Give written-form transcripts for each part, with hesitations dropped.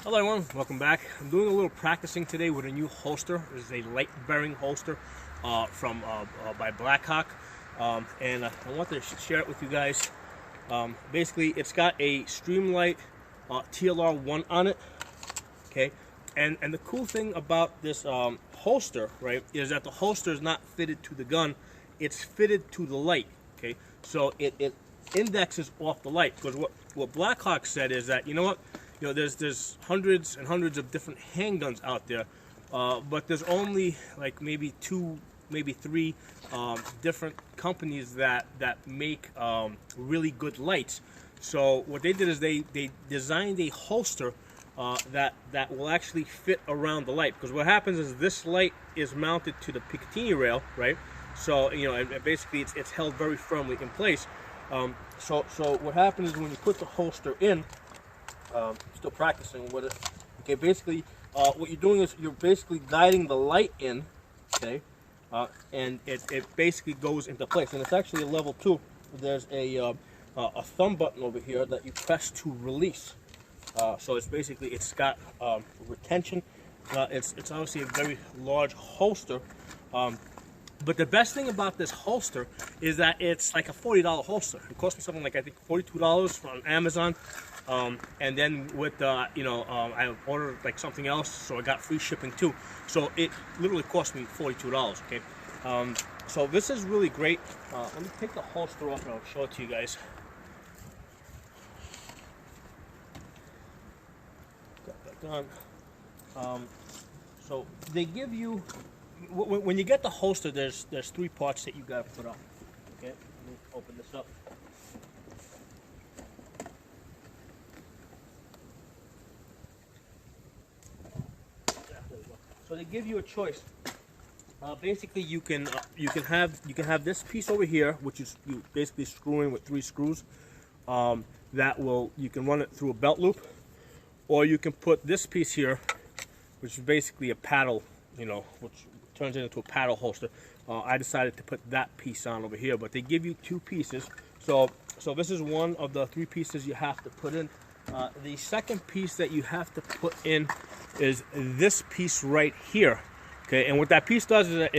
Hello everyone, welcome back. I'm doing a little practicing today with a new holster. This is a light bearing holster by Blackhawk, and I wanted to share it with you guys. Basically, it's got a Streamlight TLR1 on it. Okay, and the cool thing about this holster, right, is that the holster is not fitted to the gun; it's fitted to the light. Okay, so it indexes off the light, because what Blackhawk said is that, you know what. You know, there's hundreds and hundreds of different handguns out there, but there's only like maybe two, maybe three different companies that make really good lights. So what they did is they designed a holster that will actually fit around the light. Because what happens is this light is mounted to the Picatinny rail, right? So you know, and basically it's held very firmly in place. So what happens is when you put the holster in. Still practicing with it. Okay, basically, what you're doing is you're basically guiding the light in, okay, and it basically goes into place. And it's actually a level 2. There's a thumb button over here that you press to release. So it's got retention. It's obviously a very large holster. But the best thing about this holster is that it's like a $40 holster. It cost me something like, I think, $42 on Amazon. And then with I ordered like something else, so I got free shipping too. So it literally cost me $42. Okay, so this is really great. Let me take the holster off and I'll show it to you guys. Got that done. So they give you, when you get the holster, there's 3 parts that you got to put on. Okay, let me open this up. So they give you a choice. Basically, you can have this piece over here, which is you basically screw in with 3 screws. You can run it through a belt loop, or you can put this piece here, which is basically a paddle, which turns it into a paddle holster. I decided to put that piece on over here, but they give you 2 pieces. So this is one of the 3 pieces you have to put in. The second piece that you have to put in is this piece right here. Okay, and what that piece does is that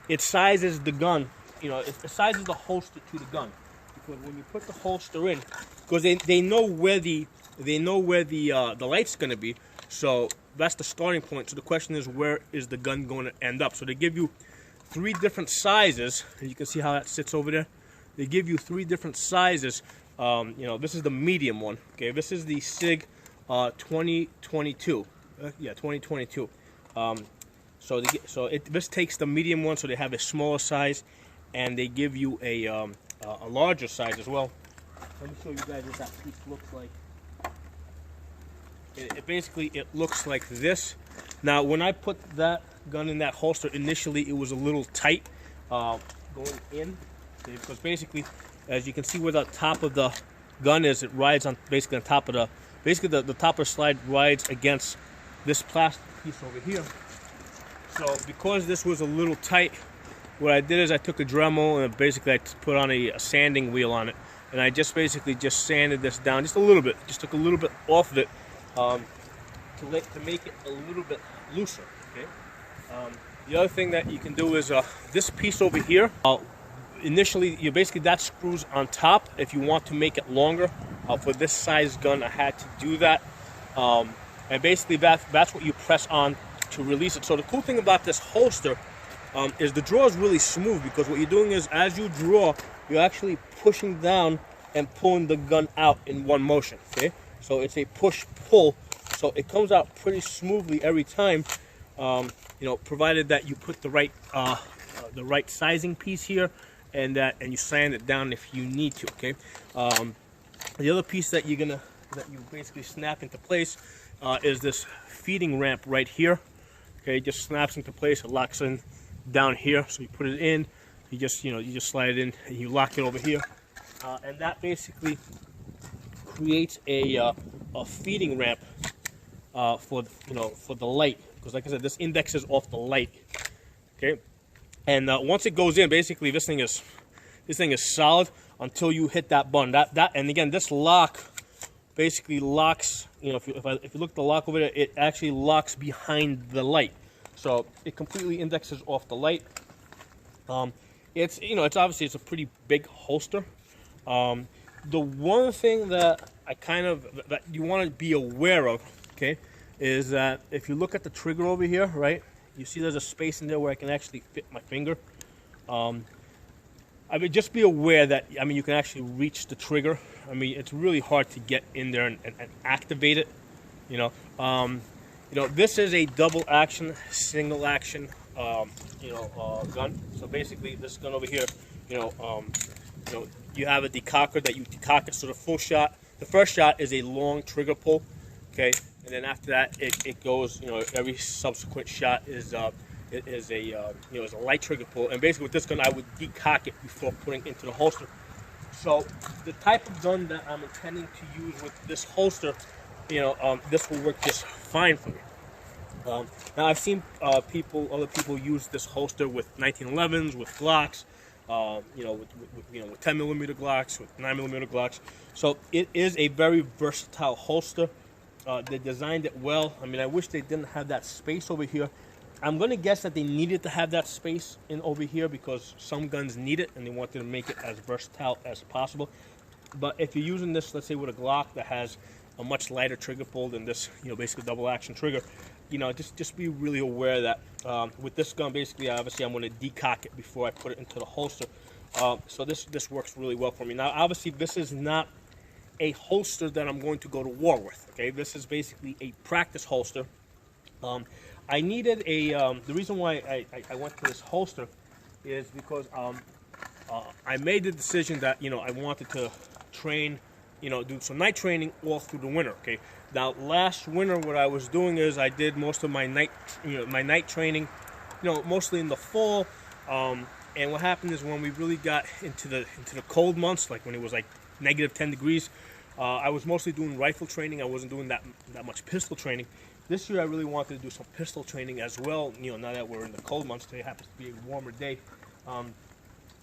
it sizes the gun. It sizes the holster to the gun, because when you put the holster in, because they know where the light's going to be. So that's the starting point. So the question is, where is the gun going to end up? So they give you 3 different sizes, and you can see how that sits over there. They give you 3 different sizes. This is the medium one. Okay, this is the SIG 2022. 2022. This takes the medium one, so they have a smaller size, and they give you a larger size as well. Let me show you guys what that piece looks like. It looks like this. Now, when I put that gun in that holster, initially it was a little tight going in, okay, because basically, as you can see where the top of the gun is, it rides on basically on top of the top of the slide rides against this plastic piece over here. So because this was a little tight, what I did is I took a Dremel and basically I put on a sanding wheel on it, and I just sanded this down just a little bit. Just took a little bit off of it to make it a little bit looser. Okay. The other thing that you can do is this piece over here. Initially, that screws on top. If you want to make it longer, for this size gun, I had to do that. And basically, that's what you press on to release it. So the cool thing about this holster is the draw is really smooth, because what you're doing is, as you draw, you're actually pushing down and pulling the gun out in one motion. Okay, so it's a push-pull. So it comes out pretty smoothly every time. Provided that you put the right sizing piece here, and you sand it down if you need to. Okay. The other piece that you basically snap into place is this feeding ramp right here. Okay, it just snaps into place. It locks in down here. So you put it in. You just slide it in, and you lock it over here, and that basically creates a feeding ramp for the light. Because like I said, this indexes off the light. Okay. And once it goes in, basically this thing is solid until you hit that button. And again, this lock basically locks. If you look at the lock over there, it actually locks behind the light, so it completely indexes off the light. It's obviously it's a pretty big holster. The one thing that that you want to be aware of, okay, is that if you look at the trigger over here, right, you see there's a space in there where I can actually fit my finger. I mean, just be aware that, I mean, you can actually reach the trigger. I mean, it's really hard to get in there and activate it. This is a double action, single action, gun. So basically, this gun over here, you have a decocker that you decock it. So the first shot is a long trigger pull, okay, and then after that, it goes. Every subsequent shot is a light trigger pull. And basically, with this gun, I would decock it before putting it into the holster. So the type of gun that I'm intending to use with this holster, this will work just fine for me. Now I've seen other people use this holster with 1911s, with Glocks, with 10mm Glocks, with 9mm Glocks. So it is a very versatile holster. They designed it well. I mean, I wish they didn't have that space over here. I'm going to guess that they needed to have that space in over here because some guns need it and they wanted to make it as versatile as possible. But if you're using this, let's say with a Glock that has a much lighter trigger pull than this, basically double action trigger, just be really aware that with this gun, basically, obviously, I'm going to decock it before I put it into the holster. So this works really well for me. Now, obviously, this is not a holster that I'm going to go to war with. Okay, this is basically a practice holster. I needed the reason why I went to this holster is because I made the decision that I wanted to train, do some night training all through the winter. Okay, now last winter what I was doing is I did most of my night training, mostly in the fall. And what happened is when we really got into the cold months, like when it was like -10 degrees, I was mostly doing rifle training. I wasn't doing that much pistol training. This year I really wanted to do some pistol training as well. Now that we're in the cold months, today happens to be a warmer day.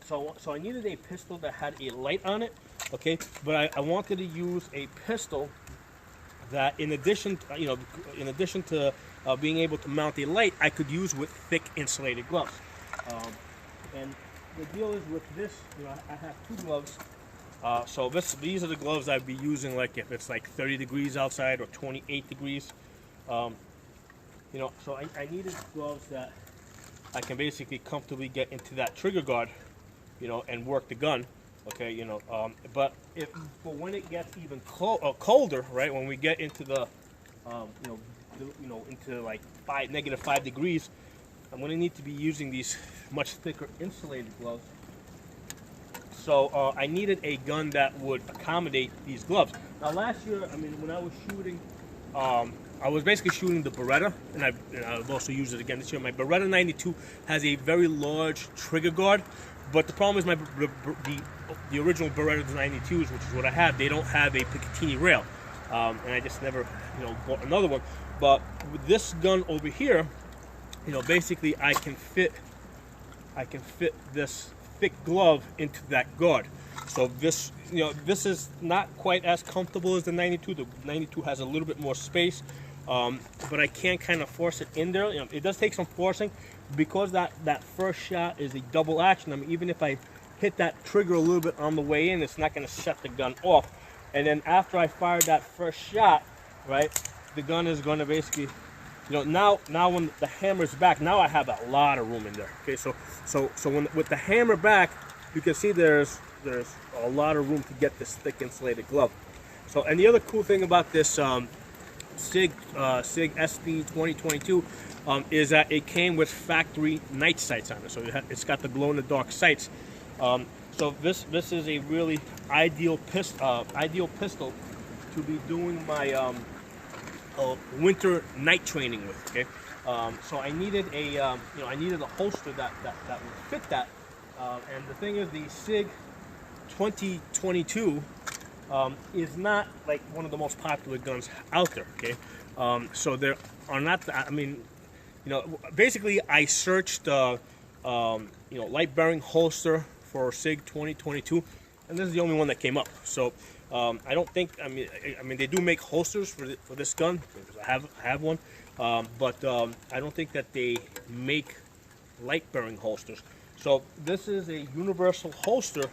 So I needed a pistol that had a light on it, okay? But I wanted to use a pistol that, in addition to being able to mount a light, I could use with thick insulated gloves. And the deal is with this, I have two gloves. So these are the gloves I'd be using, like if it's like 30 degrees outside or 28 degrees. So I needed gloves that I can basically comfortably get into that trigger guard, and work the gun. Okay, but for when it gets even colder, right? When we get into the, into like -5 degrees, I'm going to need to be using these much thicker insulated gloves. So I needed a gun that would accommodate these gloves. Now last year, I mean, when I was shooting, I was basically shooting the Beretta, and I've also used it again this year. My Beretta 92 has a very large trigger guard, but the problem is the original Beretta 92s, which is what I have, they don't have a Picatinny rail, and I just never bought another one. But with this gun over here, basically I can fit this thick glove into that guard. So this is not quite as comfortable as the 92. The 92 has a little bit more space, but I can't kind of force it in there. It does take some forcing because that first shot is a double action. I mean, even if I hit that trigger a little bit on the way in, it's not going to shut the gun off. And then after I fire that first shot, right, the gun is going to basically, now when the hammer's back, now I have a lot of room in there. Okay, so when with the hammer back, you can see there's a lot of room to get this thick insulated glove. So, and the other cool thing about this SIG SB 2022 is that it came with factory night sights on it. So it's got the glow in the dark sights. So this is a really ideal pistol to be doing my winter night training with. Okay, so I needed a holster that would fit that. And the thing is, the SIG 2022 is not like one of the most popular guns out there. Okay, so there are not. I mean, basically, I searched light bearing holster for SIG 2022, and this is the only one that came up. So I don't think, I mean they do make holsters for this gun. I have one, but I don't think that they make light bearing holsters. So this is a universal holster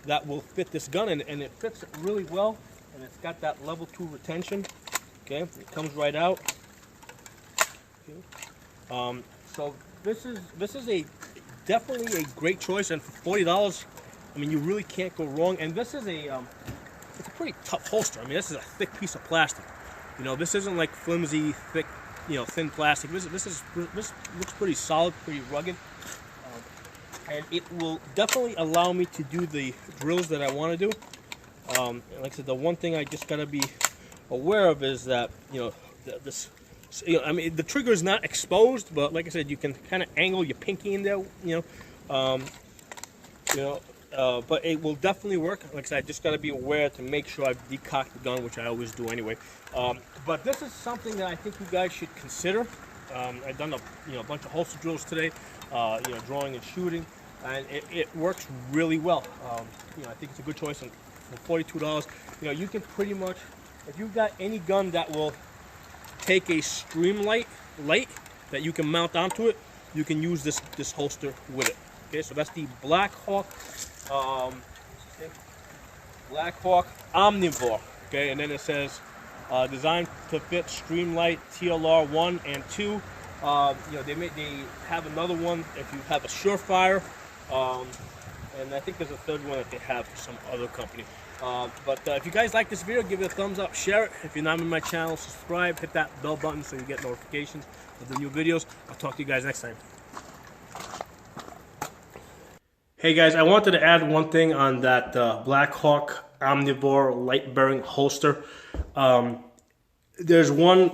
that will fit this gun, and it fits really well, and it's got that level 2 retention. Okay, it comes right out. Okay. So this is definitely a great choice, and for $40, I mean, you really can't go wrong. And this is it's a pretty tough holster. I mean, this is a thick piece of plastic. You know, this isn't like flimsy, thick, you know, thin plastic. This looks pretty solid, pretty rugged, and it will definitely allow me to do the drills that I want to do. Like I said, the one thing I just gotta be aware of is that, you know, I mean, the trigger is not exposed, but like I said, you can kind of angle your pinky in there, but it will definitely work. Like I said, I just got to be aware to make sure I decock the gun, which I always do anyway. But this is something that I think you guys should consider. I've done a bunch of holster drills today, drawing and shooting, and it works really well. I think it's a good choice. And for $42, you can pretty much, if you've got any gun that will take a Streamlight light that you can mount onto it, you can use this holster with it. Okay, so that's the Blackhawk Omnivore. Okay, and then it says designed to fit Streamlight TLR 1 and 2. They have another one if you have a Surefire, and I think there's a third one that they have for some other company. But if you guys like this video, give it a thumbs up, share it. If you're not on my channel, subscribe, hit that bell button so you get notifications of the new videos. I'll talk to you guys next time. Hey guys, I wanted to add one thing on that Blackhawk Omnivore light bearing holster. There's one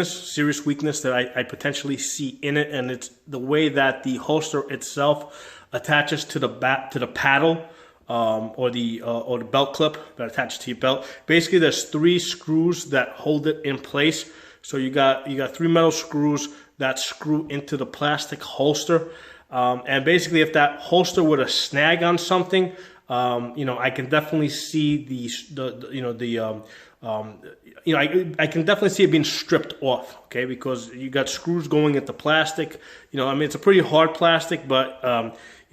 serious weakness that I potentially see in it, and it's the way that the holster itself attaches to the paddle. Or the belt clip that attaches to your belt. Basically, there's 3 screws that hold it in place. So you got 3 metal screws that screw into the plastic holster. And basically, if that holster were to snag on something, I can definitely see I can definitely see it being stripped off. Okay, because you got screws going into plastic. I mean, it's a pretty hard plastic, but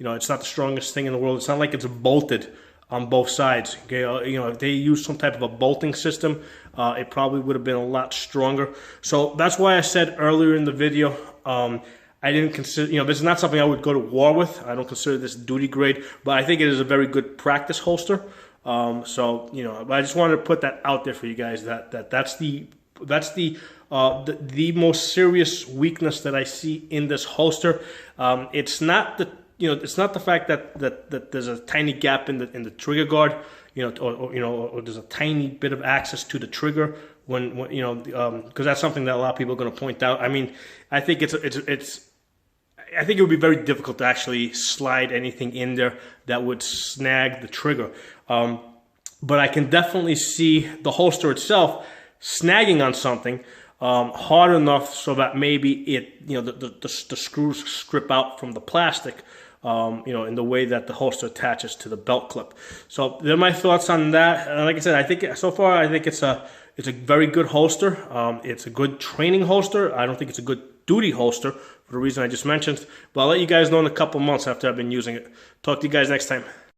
it's not the strongest thing in the world. It's not like it's bolted on both sides. Okay, if they used some type of a bolting system, it probably would have been a lot stronger. So that's why I said earlier in the video, I didn't consider, this is not something I would go to war with. I don't consider this duty grade, but I think it is a very good practice holster. But I just wanted to put that out there for you guys. That's the most serious weakness that I see in this holster. It's not the fact that there's a tiny gap in the trigger guard, or there's a tiny bit of access to the trigger because that's something that a lot of people are going to point out. I mean, I think I think it would be very difficult to actually slide anything in there that would snag the trigger. But I can definitely see the holster itself snagging on something hard enough so that maybe the screws strip out from the plastic, in the way that the holster attaches to the belt clip. So they're my thoughts on that. Like I said, I think so far it's a very good holster. It's a good training holster. I don't think it's a good duty holster for the reason I just mentioned. But I'll let you guys know in a couple months after I've been using it. Talk to you guys next time.